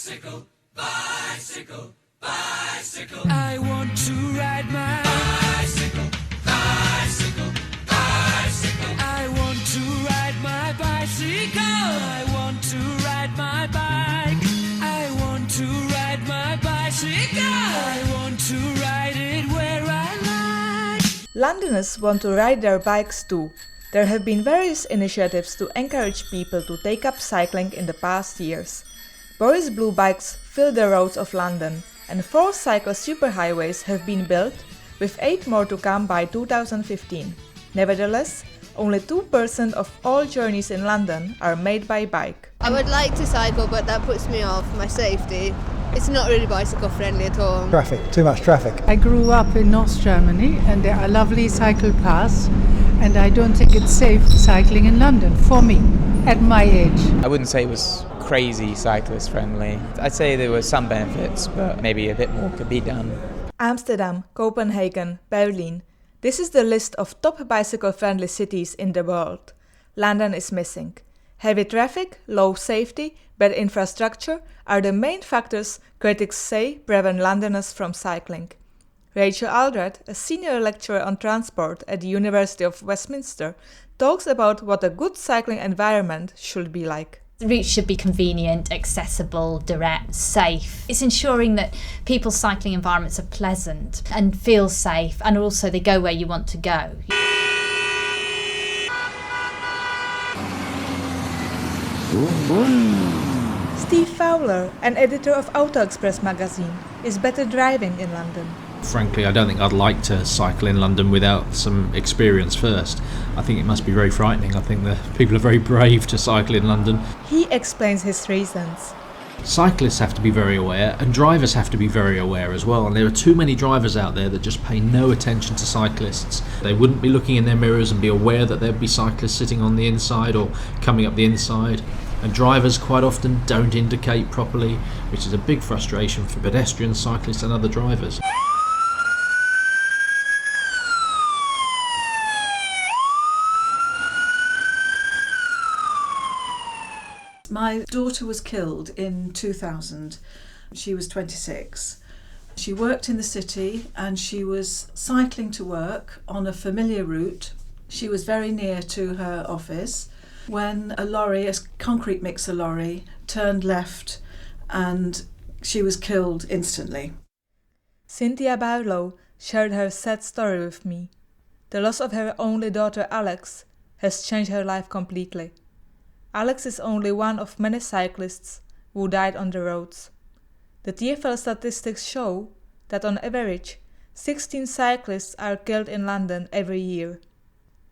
Bicycle, bicycle, bicycle. I want to ride my bicycle, bicycle, bicycle. I want to ride my bicycle. I want to ride my bike. I want to ride my bicycle. I want to ride it where I like. Londoners want to ride their bikes too. There have been various initiatives to encourage people to take up cycling in the past years. Boris Blue bikes fill the roads of London, and 4 cycle superhighways have been built, with 8 more to come by 2015. Nevertheless, only 2% of all journeys in London are made by bike. I would like to cycle, but that puts me off my safety. It's not really bicycle friendly at all. Traffic, too much traffic. I grew up in North Germany and there are lovely cycle paths, and I don't think it's safe cycling in London for me at my age. I wouldn't say it was crazy cyclist friendly. I'd say there were some benefits, but maybe a bit more could be done. Amsterdam, Copenhagen, Berlin. This is the list of top bicycle-friendly cities in the world. London is missing. Heavy traffic, low safety, bad infrastructure are the main factors critics say prevent Londoners from cycling. Rachel Aldred, a senior lecturer on transport at the University of Westminster, talks about what a good cycling environment should be like. The routes should be convenient, accessible, direct, safe. It's ensuring that people's cycling environments are pleasant and feel safe, and also they go where you want to go. Steve Fowler, an editor of Auto Express magazine, is better driving in London. Frankly, I don't think I'd like to cycle in London without some experience first. I think it must be very frightening. I think the people are very brave to cycle in London. He explains his reasons. Cyclists have to be very aware, and drivers have to be very aware as well. And there are too many drivers out there that just pay no attention to cyclists. They wouldn't be looking in their mirrors and be aware that there'd be cyclists sitting on the inside or coming up the inside. And drivers quite often don't indicate properly, which is a big frustration for pedestrians, cyclists and other drivers. My daughter was killed in 2000. She was 26. She worked in the city and she was cycling to work on a familiar route. She was very near to her office when a lorry, a concrete mixer lorry, turned left and she was killed instantly. Cynthia Barlow shared her sad story with me. The loss of her only daughter Alex has changed her life completely. Alex is only one of many cyclists who died on the roads. The TfL statistics show that on average 16 cyclists are killed in London every year.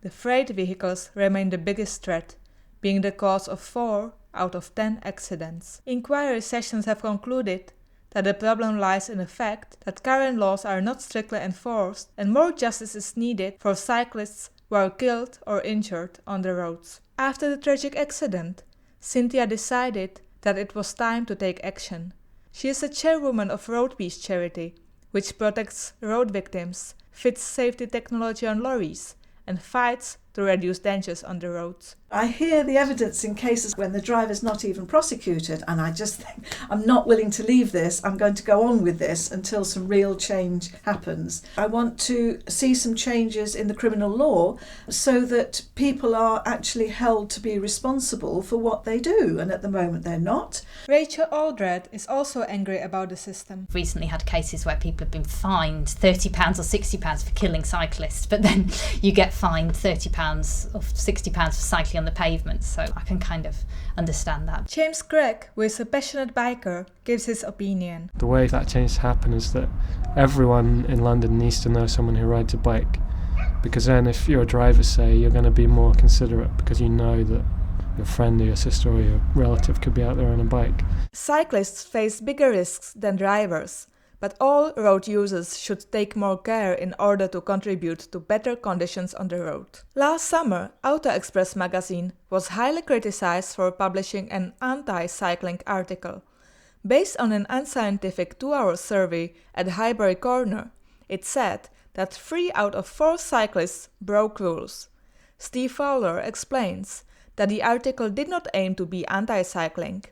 The freight vehicles remain the biggest threat, being the cause of 4 out of 10 accidents. Inquiry sessions have concluded that the problem lies in the fact that current laws are not strictly enforced and more justice is needed for cyclists who are killed or injured on the roads. After the tragic accident, Cynthia decided that it was time to take action. She is a chairwoman of Road Peace Charity, which protects road victims, fits safety technology on lorries, and fights to reduce dangers on the roads. I hear the evidence in cases when the driver's not even prosecuted, and I just think, I'm not willing to leave this. I'm going to go on with this until some real change happens. I want to see some changes in the criminal law so that people are actually held to be responsible for what they do, and at the moment they're not. Rachel Aldred is also angry about the system. Recently had cases where people have been fined £30 or £60 for killing cyclists, but then you get fined £30 or £60 for cycling on the pavement, so I can kind of understand that. James Gregg, who is a passionate biker, gives his opinion. The way that change to happen is that everyone in London needs to know someone who rides a bike, because then if you're a driver, say, you're going to be more considerate because you know that your friend or your sister or your relative could be out there on a bike. Cyclists face bigger risks than drivers, but all road users should take more care in order to contribute to better conditions on the road. Last summer, Auto Express magazine was highly criticized for publishing an anti-cycling article. Based on an unscientific 2-hour survey at Highbury Corner, it said that 3 out of 4 cyclists broke rules. Steve Fowler explains that the article did not aim to be anti-cycling.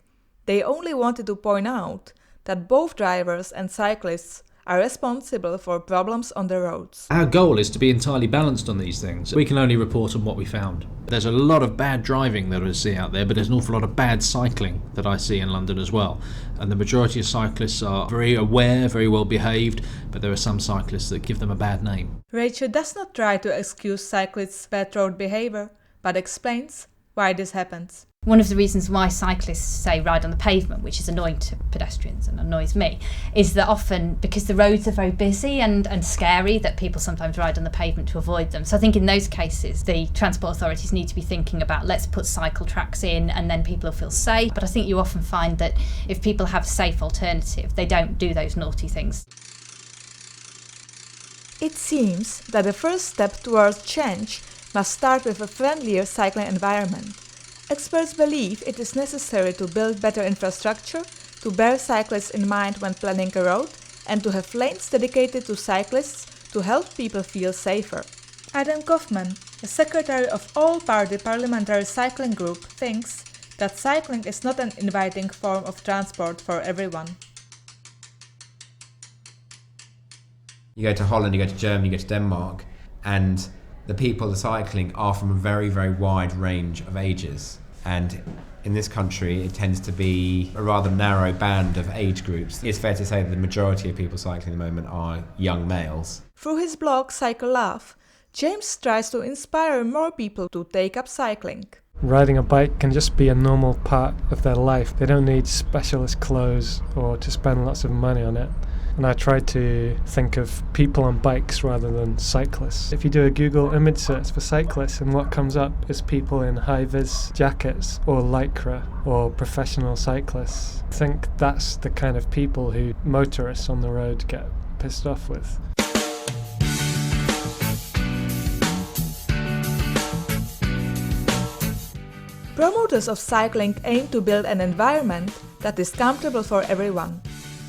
They only wanted to point out that both drivers and cyclists are responsible for problems on the roads. Our goal is to be entirely balanced on these things. We can only report on what we found. There's a lot of bad driving that I see out there, but there's an awful lot of bad cycling that I see in London as well. And the majority of cyclists are very aware, very well behaved, but there are some cyclists that give them a bad name. Rachel does not try to excuse cyclists' bad road behavior, but explains why this happens. One of the reasons why cyclists say ride on the pavement, which is annoying to pedestrians and annoys me, is that often because the roads are very busy and scary, that people sometimes ride on the pavement to avoid them. So I think in those cases the transport authorities need to be thinking about, let's put cycle tracks in and then people will feel safe. But I think you often find that if people have a safe alternative, they don't do those naughty things. It seems that the first step towards change must start with a friendlier cycling environment. Experts believe it is necessary to build better infrastructure, to bear cyclists in mind when planning a road, and to have lanes dedicated to cyclists to help people feel safer. Adam Kaufman, the secretary of All Party Parliamentary Cycling Group, thinks that cycling is not an inviting form of transport for everyone. You go to Holland, you go to Germany, you go to Denmark, and the people cycling are from a very, very wide range of ages. And in this country, it tends to be a rather narrow band of age groups. It's fair to say that the majority of people cycling at the moment are young males. Through his blog Cycle Love, James tries to inspire more people to take up cycling. Riding a bike can just be a normal part of their life. They don't need specialist clothes or to spend lots of money on it. And I try to think of people on bikes rather than cyclists. If you do a Google image search for cyclists, and what comes up is people in high-vis jackets or lycra or professional cyclists. I think that's the kind of people who motorists on the road get pissed off with. Promoters of cycling aim to build an environment that is comfortable for everyone.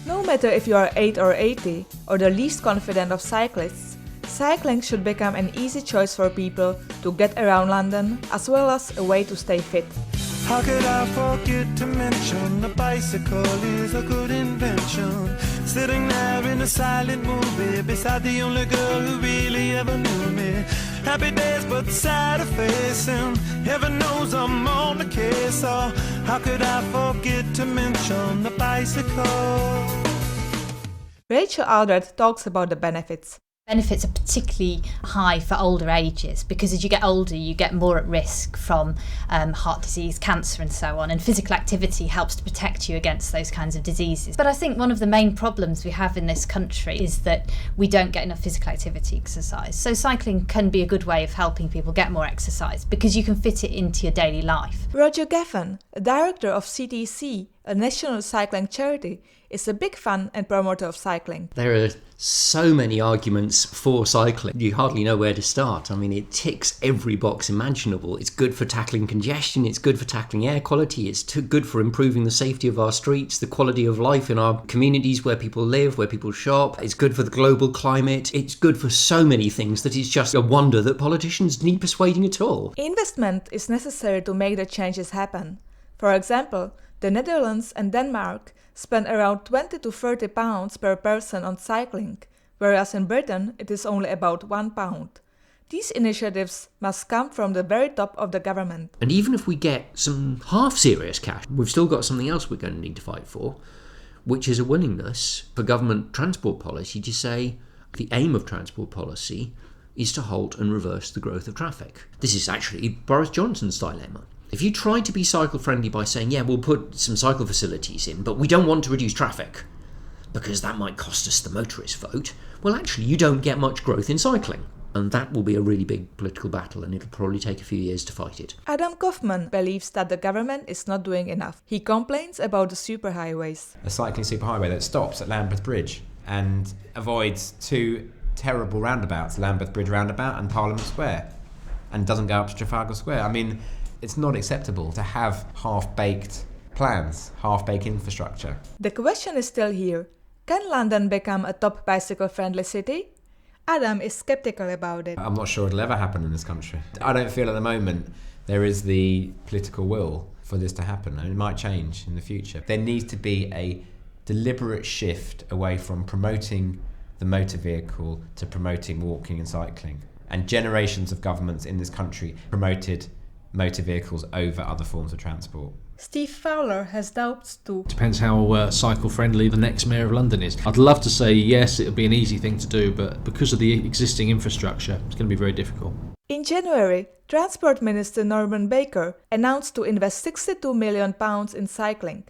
No matter if you are 8 or 80 or the least confident of cyclists, cycling should become an easy choice for people to get around London as well as a way to stay fit. How could I forget to mention the bicycle is a good invention? Sitting there in a silent movie beside the only girl who really ever knew me. Happy days but sad facing, heaven knows I'm on the case. So how could I forget to mention the bicycle? Rachel Aldred talks about the benefits. Benefits are particularly high for older ages because as you get older you get more at risk from heart disease, cancer and so on, and physical activity helps to protect you against those kinds of diseases. But I think one of the main problems we have in this country is that we don't get enough physical activity exercise. So cycling can be a good way of helping people get more exercise because you can fit it into your daily life. Roger Gaffin, a director of CTC, a national cycling charity, is a big fan and promoter of cycling. There are so many arguments for cycling. You hardly know where to start. I mean, it ticks every box imaginable. It's good for tackling congestion, it's good for tackling air quality, it's good for improving the safety of our streets, the quality of life in our communities where people live, where people shop. It's good for the global climate. It's good for so many things that it's just a wonder that politicians need persuading at all. Investment is necessary to make the changes happen. For example, the Netherlands and Denmark spend around 20 to 30 pounds per person on cycling, whereas in Britain it is only about £1. These initiatives must come from the very top of the government. And even if we get some half-serious cash, we've still got something else we're going to need to fight for, which is a willingness for government transport policy to say the aim of transport policy is to halt and reverse the growth of traffic. This is actually Boris Johnson's dilemma. If you try to be cycle-friendly by saying, yeah, we'll put some cycle facilities in, but we don't want to reduce traffic, because that might cost us the motorist vote, well, actually, you don't get much growth in cycling. And that will be a really big political battle, and it'll probably take a few years to fight it. Adam Kaufman believes that the government is not doing enough. He complains about the superhighways. A cycling superhighway that stops at Lambeth Bridge and avoids two terrible roundabouts, Lambeth Bridge roundabout and Parliament Square, and doesn't go up to Trafalgar Square. I mean, it's not acceptable to have half-baked plans, half-baked infrastructure. The question is still here. Can London become a top bicycle-friendly city? Adam is skeptical about it. I'm not sure it'll ever happen in this country. I don't feel at the moment there is the political will for this to happen, and it might change in the future. There needs to be a deliberate shift away from promoting the motor vehicle to promoting walking and cycling. And generations of governments in this country promoted motor vehicles over other forms of transport. Steve Fowler has doubts too. Depends how cycle friendly the next Mayor of London is. I'd love to say yes, it'll be an easy thing to do, but because of the existing infrastructure, it's going to be very difficult. In January, Transport Minister Norman Baker announced to invest £62 million in cycling.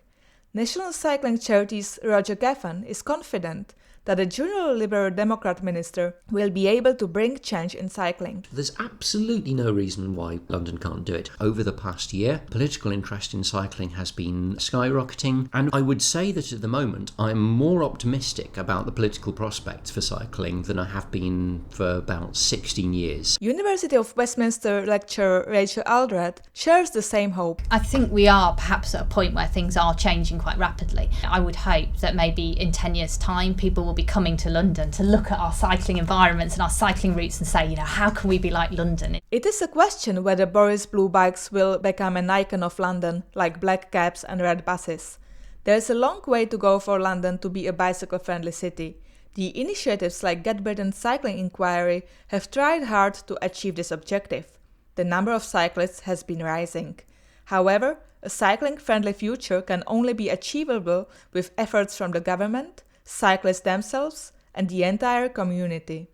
National cycling charities Roger Gaffin is confident that the junior Liberal Democrat minister will be able to bring change in cycling. There's absolutely no reason why London can't do it. Over the past year, political interest in cycling has been skyrocketing, and I would say that at the moment I'm more optimistic about the political prospects for cycling than I have been for about 16 years. University of Westminster lecturer Rachel Aldred shares the same hope. I think we are perhaps at a point where things are changing quite rapidly. I would hope that maybe in 10 years' time people will be coming to London to look at our cycling environments and our cycling routes and say, how can we be like London? It is a question whether Boris Blue bikes will become an icon of London, like black cabs and red buses. There is a long way to go for London to be a bicycle-friendly city. The initiatives like Get Britain Cycling Inquiry have tried hard to achieve this objective. The number of cyclists has been rising. However, a cycling-friendly future can only be achievable with efforts from the government, cyclists themselves, and the entire community.